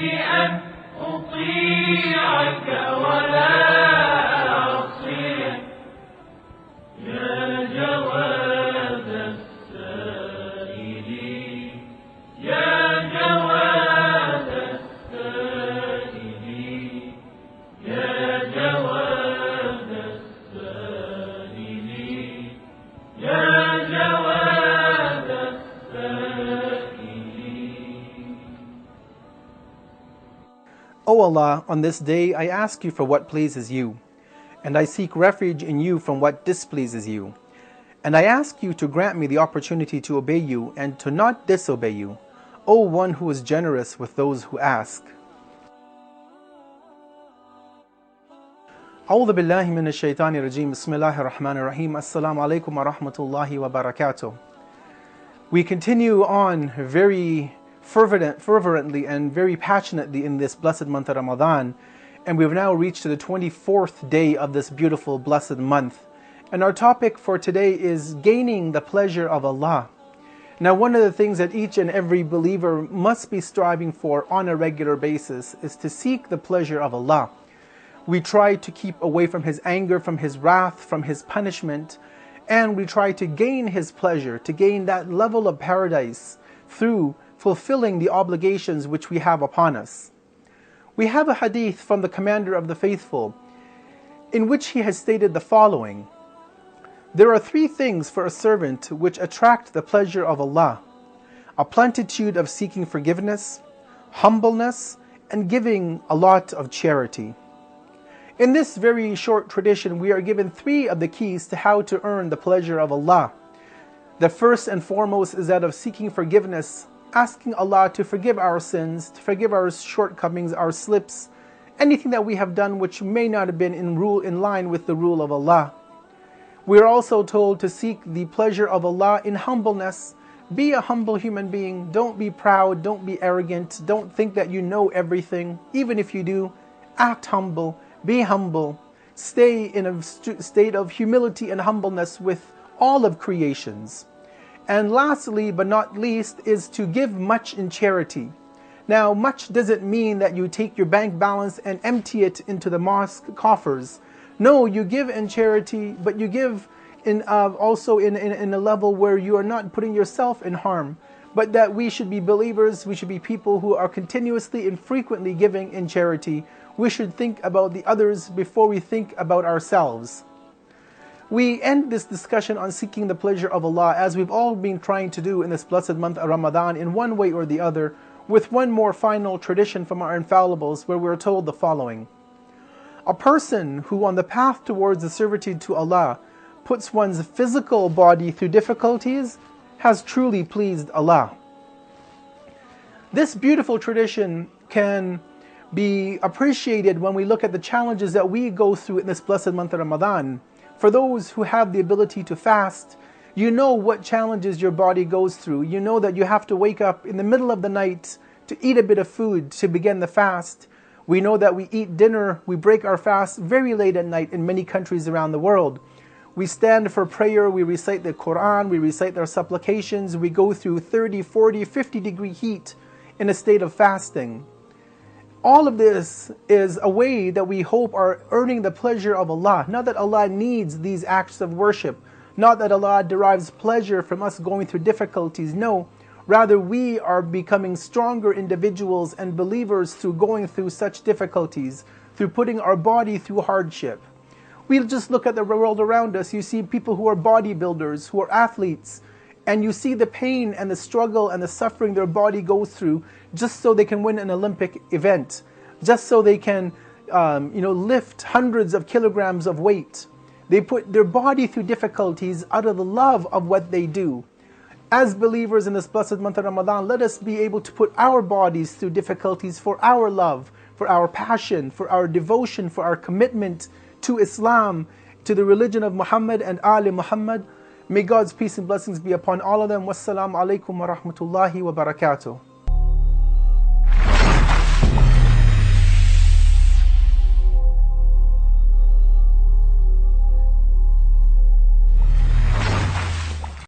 بأن أطيعك ولا أعصيك يا جواد السائلين يا جواد السائلين يا جواد السائلين يا جواد السائلين. O Allah, on this day I ask you for what pleases you, and I seek refuge in you from what displeases you. And I ask you to grant me the opportunity to obey you and to not disobey you, O one who is generous with those who ask. أعوذ بالله من الشيطان الرجيم بسم الله الرحمن الرحيم السلام عليكم ورحمة الله وبركاته. We continue on very fervently and very passionately in this blessed month of Ramadan, and we have now reached the 24th day of this beautiful blessed month. And our topic for today is gaining the pleasure of Allah. Now, one of the things that each and every believer must be striving for on a regular basis is to seek the pleasure of Allah. We try to keep away from His anger, from His wrath, from His punishment, and we try to gain His pleasure, to gain that level of paradise through fulfilling the obligations which we have upon us. We have a hadith from the Commander of the Faithful in which he has stated the following: there are three things for a servant which attract the pleasure of Allah: a plenitude of seeking forgiveness, humbleness, and giving a lot of charity. In this very short tradition, we are given three of the keys to how to earn the pleasure of Allah. The first and foremost is that of seeking forgiveness, asking Allah to forgive our sins, to forgive our shortcomings, our slips, anything that we have done which may not have been in line with the rule of Allah. We are also told to seek the pleasure of Allah in humbleness. Be a humble human being. Don't be proud. Don't be arrogant. Don't think that you know everything. Even if you do, act humble. Be humble. Stay in a state of humility and humbleness with all of creations. And lastly, but not least, is to give much in charity. Now, much doesn't mean that you take your bank balance and empty it into the mosque coffers. No, you give in charity, but you give also in a level where you are not putting yourself in harm. But that we should be believers, we should be people who are continuously and frequently giving in charity. We should think about the others before we think about ourselves. We end this discussion on seeking the pleasure of Allah, as we've all been trying to do in this blessed month of Ramadan in one way or the other, with one more final tradition from our infallibles where we're told the following: a person who on the path towards the servitude to Allah puts one's physical body through difficulties has truly pleased Allah. This beautiful tradition can be appreciated when we look at the challenges that we go through in this blessed month of Ramadan. For those who have the ability to fast, you know what challenges your body goes through. You know that you have to wake up in the middle of the night to eat a bit of food to begin the fast. We know that we eat dinner, we break our fast very late at night in many countries around the world. We stand for prayer, we recite the Quran, we recite our supplications, we go through 30, 40, 50-degree heat in a state of fasting. All of this is a way that we hope are earning the pleasure of Allah. Not that Allah needs these acts of worship. Not that Allah derives pleasure from us going through difficulties. No, rather we are becoming stronger individuals and believers through going through such difficulties, through putting our body through hardship. We'll just look at the world around us. You see people who are bodybuilders, who are athletes, and you see the pain and the struggle and the suffering their body goes through just so they can win an Olympic event, just so they can lift hundreds of kilograms of weight. They put their body through difficulties out of the love of what they do. As believers in this blessed month of Ramadan, let us be able to put our bodies through difficulties for our love, for our passion, for our devotion, for our commitment to Islam, to the religion of Muhammad and Ali Muhammad. May God's peace and blessings be upon all of them. Wassalamu alaikum wa rahmatullahi wa barakatuh.